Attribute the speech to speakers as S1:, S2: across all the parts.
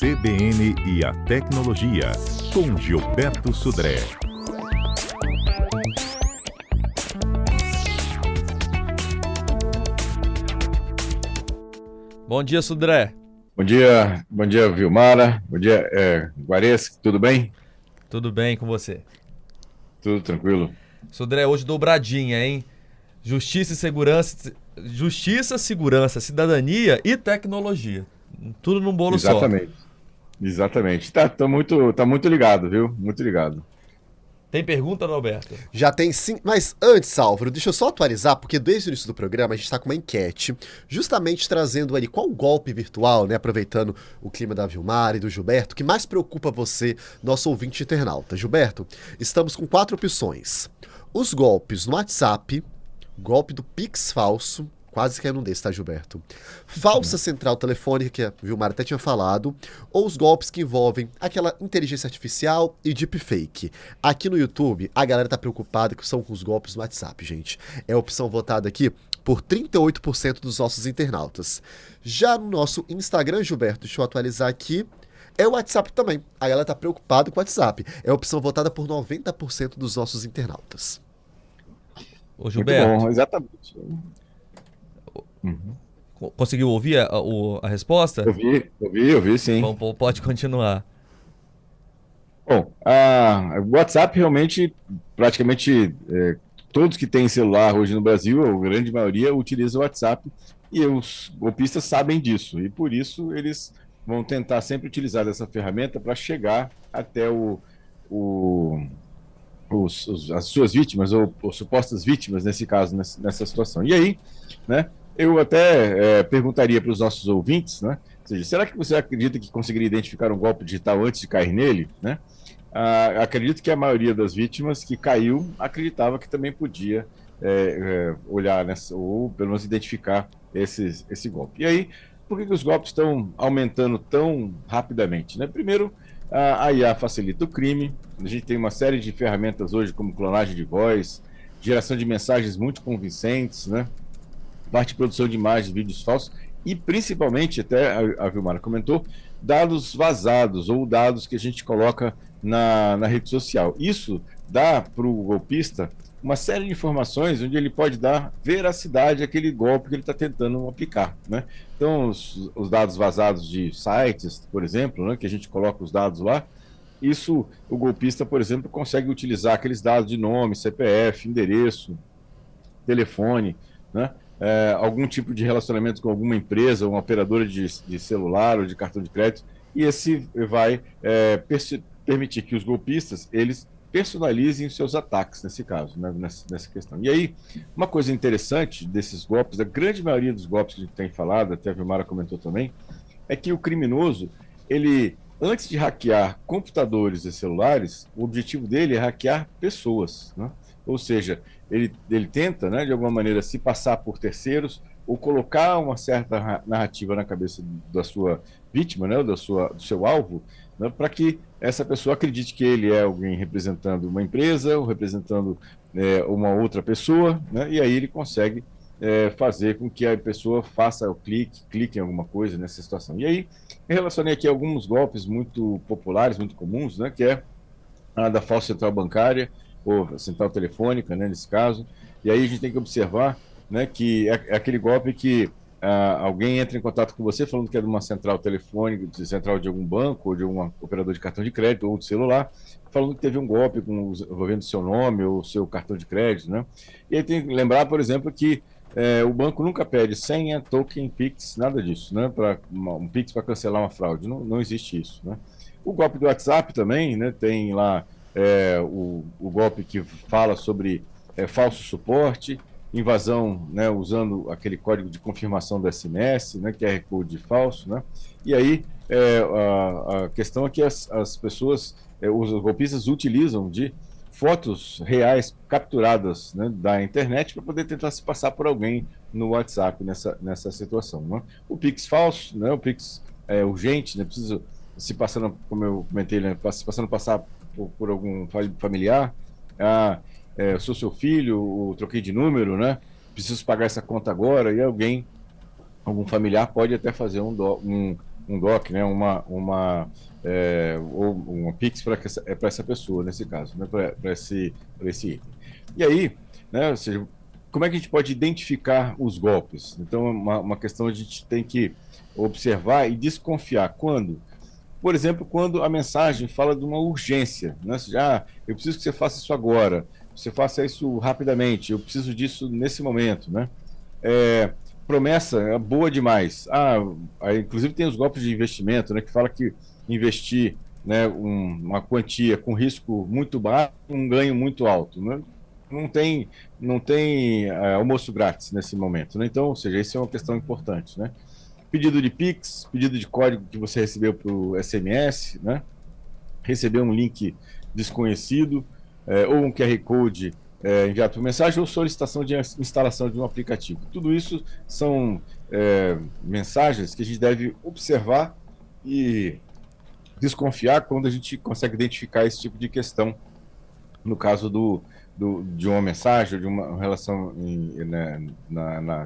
S1: CBN e a Tecnologia, com Gilberto Sudré.
S2: Bom dia, Sudré.
S3: Bom dia, Vilmara. Bom dia, Guareschi, tudo bem?
S2: Tudo bem com você?
S3: Tudo tranquilo.
S2: Sudré, hoje dobradinha, hein? Justiça, segurança, cidadania e tecnologia. Tudo num bolo só.
S3: Exatamente. Tá muito ligado, viu? Muito ligado.
S2: Tem pergunta, Norberto?
S4: Já tem sim, mas antes, Álvaro, deixa eu só atualizar, porque desde o início do programa a gente está com uma enquete, justamente trazendo ali qual golpe virtual, né, aproveitando o clima da Vilmara e do Gilberto, que mais preocupa você, nosso ouvinte internauta. Gilberto, estamos com 4 opções. Os golpes no WhatsApp, golpe do Pix falso, quase caiu num desse, tá, Gilberto? Falsa central telefônica, que a Vilmara até tinha falado, ou os golpes que envolvem aquela inteligência artificial e deepfake. Aqui no YouTube, a galera tá preocupada que são com os golpes no WhatsApp, gente. É a opção votada aqui por 38% dos nossos internautas. Já no nosso Instagram, Gilberto, deixa eu atualizar aqui, é o WhatsApp também. A galera tá preocupada com o WhatsApp. É a opção votada por 90% dos nossos internautas.
S2: Ô, Gilberto.
S3: Muito bom, exatamente.
S2: Conseguiu ouvir a resposta?
S3: Ouvi, sim.
S2: Bom, pode continuar.
S3: Bom, o WhatsApp realmente, praticamente todos que têm celular hoje no Brasil, a grande maioria, utiliza o WhatsApp e os golpistas sabem disso. E por isso eles vão tentar sempre utilizar essa ferramenta para chegar até as suas vítimas, ou supostas vítimas, nesse caso, nessa situação. E aí, né, eu até perguntaria para os nossos ouvintes, né, ou seja, será que você acredita que conseguiria identificar um golpe digital antes de cair nele, né? Acredito que a maioria das vítimas que caiu acreditava que também podia olhar ou pelo menos identificar esse golpe. E aí, por que os golpes estão aumentando tão rapidamente, né? Primeiro, a IA facilita o crime. A gente tem uma série de ferramentas hoje, como clonagem de voz, geração de mensagens muito convincentes, né? Parte de produção de imagens, vídeos falsos e, principalmente, até a Vilmara comentou, dados vazados ou dados que a gente coloca na rede social. Isso dá para o golpista uma série de informações onde ele pode dar veracidade àquele golpe que ele está tentando aplicar, né? Então, os dados vazados de sites, por exemplo, né, que a gente coloca os dados lá, isso o golpista, por exemplo, consegue utilizar aqueles dados de nome, CPF, endereço, telefone, né? Algum tipo de relacionamento com alguma empresa, uma operadora de celular ou de cartão de crédito, e esse vai permitir que os golpistas, eles personalizem os seus ataques, nesse caso, né, nessa questão. E aí, uma coisa interessante desses golpes, da grande maioria dos golpes que a gente tem falado, até a Vilmara comentou também, é que o criminoso, ele, antes de hackear computadores e celulares, o objetivo dele é hackear pessoas, né? Ou seja, ele tenta, né, de alguma maneira, se passar por terceiros ou colocar uma certa narrativa na cabeça da sua vítima, né, do seu alvo, né, para que essa pessoa acredite que ele é alguém representando uma empresa ou representando uma outra pessoa, né, e aí ele consegue fazer com que a pessoa faça o clique em alguma coisa nessa situação. E aí, eu relacionei aqui alguns golpes muito populares, muito comuns, né, que é a da falsa central bancária, ou central telefônica, né, nesse caso. E aí a gente tem que observar, né, que é aquele golpe que alguém entra em contato com você falando que é de uma central telefônica, de central de algum banco, ou de um operador de cartão de crédito, ou de celular, falando que teve um golpe envolvendo seu nome ou seu cartão de crédito, né? E aí tem que lembrar, por exemplo, que o banco nunca pede senha, token, Pix, nada disso, né? Um Pix para cancelar uma fraude, não existe isso, né? O golpe do WhatsApp também, né? Tem lá o golpe que fala sobre falso suporte, invasão, né, usando aquele código de confirmação do SMS, né, QR Code falso, né? E aí a questão é que as pessoas, os golpistas utilizam de fotos reais capturadas, né, da internet para poder tentar se passar por alguém no WhatsApp nessa situação, né? O Pix falso, né, o Pix urgente, né, precisa se passando, como eu comentei, né, se passando passar por algum familiar, eu sou seu filho, troquei de número, né? Preciso pagar essa conta agora, e algum familiar pode até fazer um um DOC, né, ou uma Pix para essa pessoa, nesse caso, né, para esse item. E aí, né, ou seja, como é que a gente pode identificar os golpes? Então, uma questão a gente tem que observar e desconfiar. Quando? Por exemplo, quando a mensagem fala de uma urgência, né? Eu preciso que você faça isso agora, você faça isso rapidamente, eu preciso disso nesse momento, né? Promessa é boa demais. Inclusive tem os golpes de investimento, né? Que fala que investir, né, uma quantia com risco muito baixo, um ganho muito alto, né? Não tem almoço grátis nesse momento, né? Então, ou seja, isso é uma questão importante, né? Pedido de Pix, pedido de código que você recebeu para o SMS, né? Receber um link desconhecido, ou um QR Code enviado por mensagem, ou solicitação de instalação de um aplicativo. Tudo isso são mensagens que a gente deve observar e desconfiar quando a gente consegue identificar esse tipo de questão, no caso de uma mensagem, ou de uma relação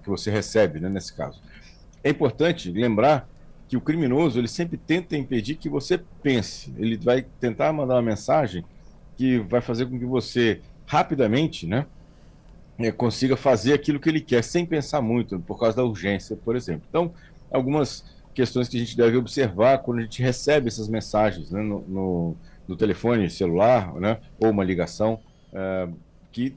S3: que você recebe, né, nesse caso. É importante lembrar que o criminoso ele sempre tenta impedir que você pense. Ele vai tentar mandar uma mensagem que vai fazer com que você rapidamente, né, consiga fazer aquilo que ele quer, sem pensar muito, por causa da urgência, por exemplo. Então, algumas questões que a gente deve observar quando a gente recebe essas mensagens, né, no telefone celular, né, ou uma ligação, que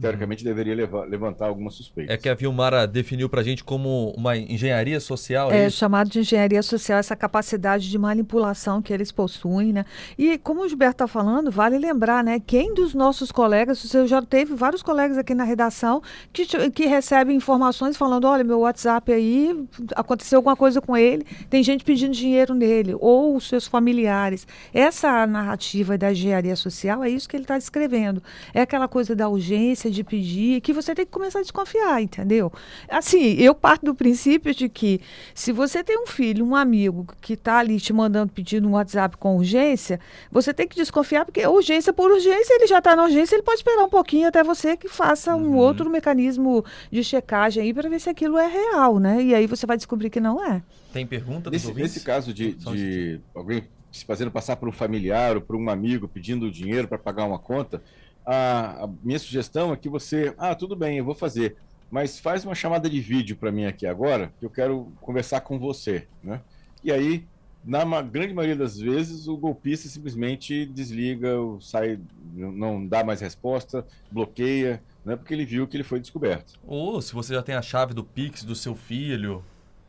S3: teoricamente deveria levantar algumas suspeitas.
S2: É que a Vilmara definiu para a gente como uma engenharia social.
S5: É chamado de engenharia social, essa capacidade de manipulação que eles possuem, né? E como o Gilberto está falando, vale lembrar, né? Quem dos nossos colegas, você já teve vários colegas aqui na redação que recebem informações falando, olha, meu WhatsApp aí, aconteceu alguma coisa com ele, tem gente pedindo dinheiro nele, ou os seus familiares. Essa narrativa da engenharia social é isso que ele está descrevendo. É aquela coisa da urgência, de pedir, que você tem que começar a desconfiar, entendeu? Assim, eu parto do princípio de que se você tem um filho, um amigo que está ali te mandando pedindo um WhatsApp com urgência, você tem que desconfiar, porque urgência por urgência, ele já está na urgência, ele pode esperar um pouquinho até você que faça um outro mecanismo de checagem aí para ver se aquilo é real, né? E aí você vai descobrir que não é.
S2: Tem pergunta dos ouvintes?
S3: Nesse caso de alguém se fazendo passar por um familiar ou por um amigo pedindo dinheiro para pagar uma conta, a minha sugestão é que você, tudo bem, eu vou fazer, mas faz uma chamada de vídeo para mim aqui agora, que eu quero conversar com você, né? E aí, na grande maioria das vezes, o golpista simplesmente desliga, sai, não dá mais resposta, bloqueia, né? Porque ele viu que ele foi descoberto.
S2: Ou se você já tem a chave do Pix do seu filho,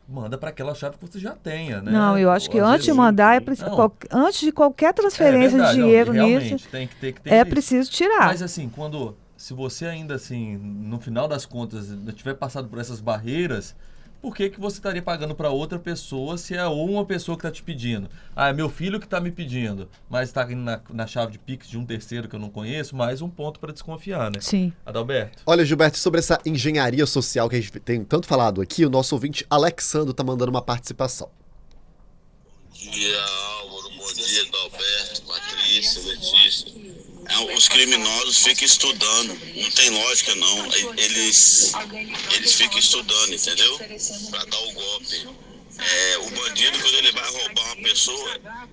S2: manda para aquela chave que você já tenha, né?
S5: Não, eu acho que antes de mandar, antes de qualquer transferência de dinheiro nisso,
S2: tem que ter
S5: preciso tirar.
S2: Mas assim, se você ainda assim, no final das contas, tiver passado por essas barreiras, por que você estaria pagando para outra pessoa se é uma pessoa que está te pedindo? É meu filho que está me pedindo, mas está na chave de Pix de um terceiro que eu não conheço, mais um ponto para desconfiar, né?
S5: Sim.
S2: Adalberto.
S4: Olha, Gilberto, sobre essa engenharia social que a gente tem tanto falado aqui, o nosso ouvinte Alexandro está mandando uma participação.
S6: Bom dia, Álvaro. Bom dia, Adalberto, Patrícia, Letícia. Os criminosos ficam estudando, não tem lógica não, eles ficam estudando, entendeu? Para dar o golpe. O bandido, quando ele vai roubar uma pessoa,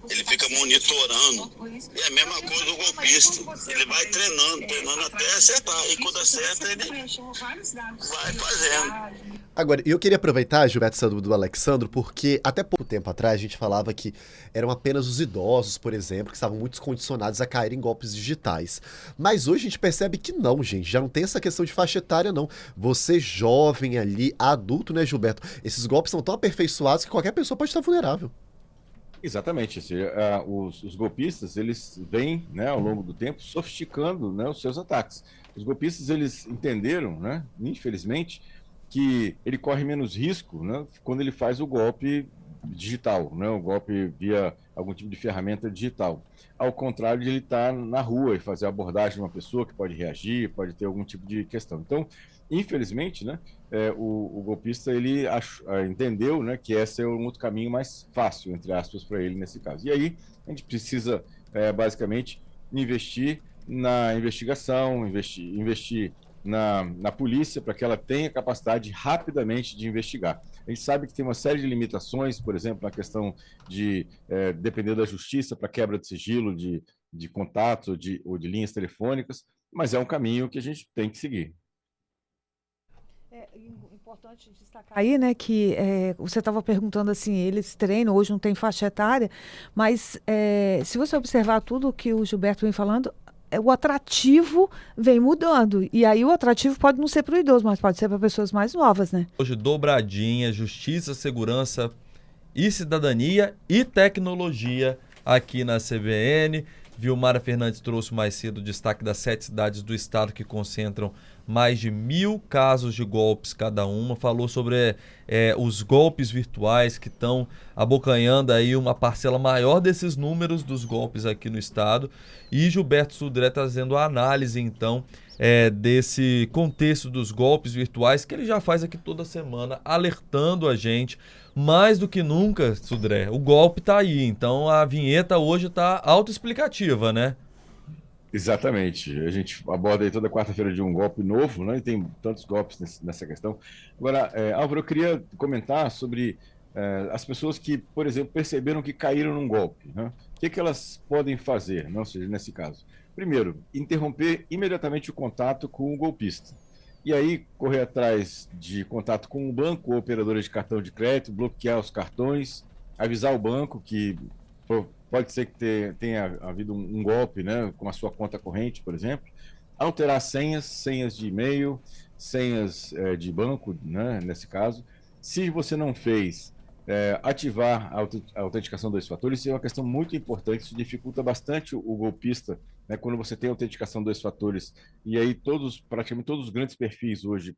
S6: ele fica monitorando. E é a mesma coisa do golpista, ele vai treinando até acertar, e quando acerta ele vai fazendo.
S4: Agora, eu queria aproveitar, Gilberto, essa do Alexandro, porque até pouco tempo atrás a gente falava que eram apenas os idosos, por exemplo, que estavam muito condicionados a cair em golpes digitais. Mas hoje a gente percebe que não, gente, já não tem essa questão de faixa etária, não. Você jovem ali, adulto, né, Gilberto? Esses golpes são tão aperfeiçoados que qualquer pessoa pode estar vulnerável.
S3: Exatamente. Os golpistas, eles vêm, né, ao longo do tempo, sofisticando, né, os seus ataques. Os golpistas, eles entenderam, né, infelizmente, que ele corre menos risco, né, quando ele faz o golpe digital, né, o golpe via algum tipo de ferramenta digital. Ao contrário de ele estar na rua e fazer a abordagem de uma pessoa que pode reagir, pode ter algum tipo de questão. Então, infelizmente, né, o golpista ele entendeu, né, que esse é um outro caminho mais fácil, entre aspas, para ele nesse caso. E aí a gente precisa, basicamente, investir na investigação, investir na polícia para que ela tenha capacidade rapidamente de investigar. A gente sabe que tem uma série de limitações, por exemplo, na questão de depender da justiça para quebra de sigilo de contatos ou de linhas telefônicas, mas é um caminho que a gente tem que seguir.
S5: É importante destacar aí, né, que você estava perguntando assim, eles treinam, hoje não tem faixa etária, mas se você observar tudo que o Gilberto vem falando, o atrativo vem mudando. E aí o atrativo pode não ser para o idoso, mas pode ser para pessoas mais novas, né?
S2: Hoje, dobradinha, justiça, segurança e cidadania e tecnologia aqui na CBN. Vilmara Fernandes trouxe mais cedo o destaque das 7 cidades do estado que concentram mais de 1.000 casos de golpes cada uma. Falou sobre os golpes virtuais que estão abocanhando aí uma parcela maior desses números dos golpes aqui no estado. E Gilberto Sudré trazendo a análise, então, desse contexto dos golpes virtuais que ele já faz aqui toda semana, alertando a gente. Mais do que nunca, Sudré, o golpe está aí. Então a vinheta hoje está autoexplicativa, né?
S3: Exatamente. A gente aborda aí toda quarta-feira de um golpe novo, né? E tem tantos golpes nessa questão. Agora, Álvaro, eu queria comentar sobre as pessoas que, por exemplo, perceberam que caíram num golpe, né? O que elas podem fazer, não seja nesse caso? Primeiro, interromper imediatamente o contato com o golpista. E aí, correr atrás de contato com o banco ou operadora de cartão de crédito, bloquear os cartões, avisar o banco que pode ser que tenha havido um golpe, né, com a sua conta corrente, por exemplo. Alterar senhas de e-mail, senhas de banco, né, nesse caso. Se você não fez, ativar a autenticação 2 fatores, isso é uma questão muito importante, isso dificulta bastante o golpista, né, quando você tem autenticação 2 fatores, e aí praticamente todos os grandes perfis hoje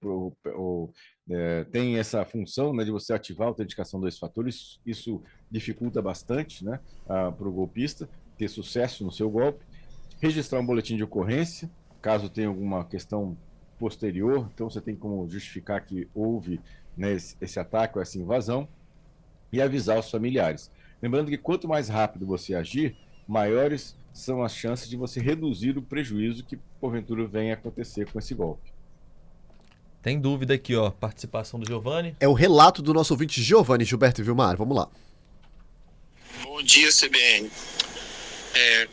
S3: têm essa função, né, de você ativar a autenticação 2 fatores, isso dificulta bastante, né, para o golpista ter sucesso no seu golpe. Registrar um boletim de ocorrência, caso tenha alguma questão posterior, então você tem como justificar que houve, né, esse ataque ou essa invasão, e avisar os familiares. Lembrando que quanto mais rápido você agir, maiores são as chances de você reduzir o prejuízo que porventura venha a acontecer com esse golpe.
S2: Tem dúvida aqui, ó, participação do Giovanni.
S4: É o relato do nosso ouvinte Giovanni, Gilberto e Vilmar, vamos lá.
S7: Bom dia, CBN.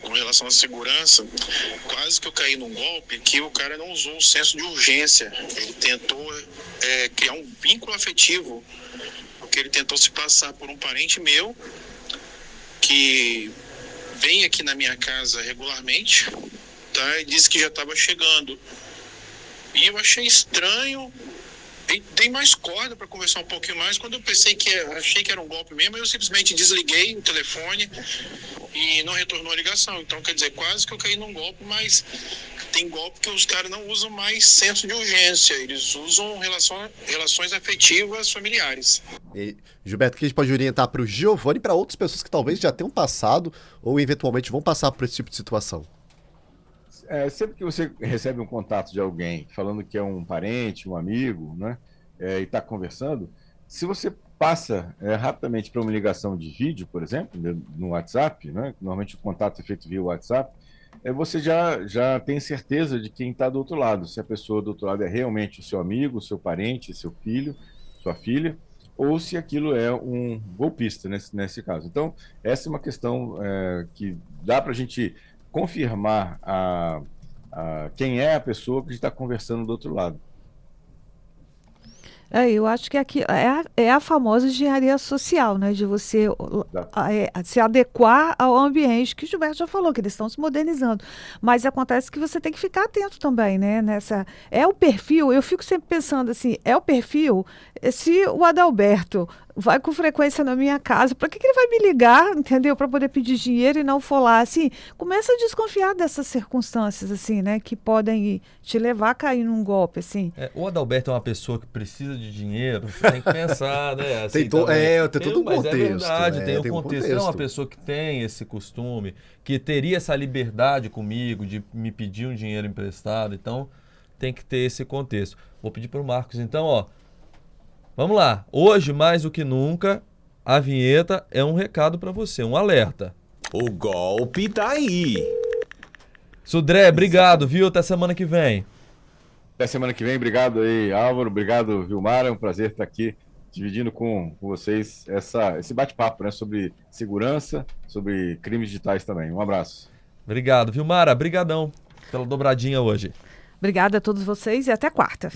S7: Com relação à segurança, quase que eu caí num golpe que o cara não usou o senso de urgência. Ele tentou criar um vínculo afetivo, porque ele tentou se passar por um parente meu que vem aqui na minha casa regularmente, tá? E disse que já estava chegando. E eu achei estranho, dei mais corda para conversar um pouquinho mais. Quando eu achei que era um golpe mesmo, eu simplesmente desliguei o telefone e não retornou a ligação. Então, quer dizer, quase que eu caí num golpe, mas tem golpe que os caras não usam mais senso de urgência, eles usam relações afetivas familiares.
S4: E, Gilberto, o que a gente pode orientar para o Giovanni e para outras pessoas que talvez já tenham passado ou eventualmente vão passar por esse tipo de situação?
S3: Sempre que você recebe um contato de alguém falando que é um parente, um amigo, né, e está conversando, se você passa rapidamente para uma ligação de vídeo, por exemplo, no WhatsApp, né, normalmente o contato é feito via WhatsApp, você já tem certeza de quem está do outro lado, se a pessoa do outro lado é realmente o seu amigo, o seu parente, seu filho, sua filha, ou se aquilo é um golpista nesse caso. Então, essa é uma questão que dá para a gente confirmar quem é a pessoa que a gente está conversando do outro lado.
S5: Eu acho que aqui é a famosa engenharia social, né? De você se adequar ao ambiente, que o Gilberto já falou, que eles estão se modernizando. Mas acontece que você tem que ficar atento também, né? É o perfil, eu fico sempre pensando assim, é o perfil, se o Adalberto vai com frequência na minha casa, para que ele vai me ligar, entendeu? Para poder pedir dinheiro e não for lá, assim, começa a desconfiar dessas circunstâncias, assim, né? Que podem te levar a cair num golpe, assim.
S2: O Adalberto é uma pessoa que precisa de dinheiro, você tem que pensar, né? Assim,
S4: tem todo um contexto.
S2: Mas é verdade, tem um
S4: um
S2: contexto. Não é uma pessoa que tem esse costume, que teria essa liberdade comigo de me pedir um dinheiro emprestado, então tem que ter esse contexto. Vou pedir para o Marcos, então, ó. Vamos lá, hoje mais do que nunca, a vinheta é um recado para você, um alerta.
S1: O golpe tá aí.
S2: Sudré, obrigado, viu? Até semana que vem.
S3: Até semana que vem. Obrigado aí, Álvaro. Obrigado, Vilmar. É um prazer estar aqui dividindo com vocês esse bate-papo, né, sobre segurança, sobre crimes digitais também. Um abraço.
S2: Obrigado, Vilmara. Brigadão pela dobradinha hoje.
S5: Obrigada a todos vocês e até quarta.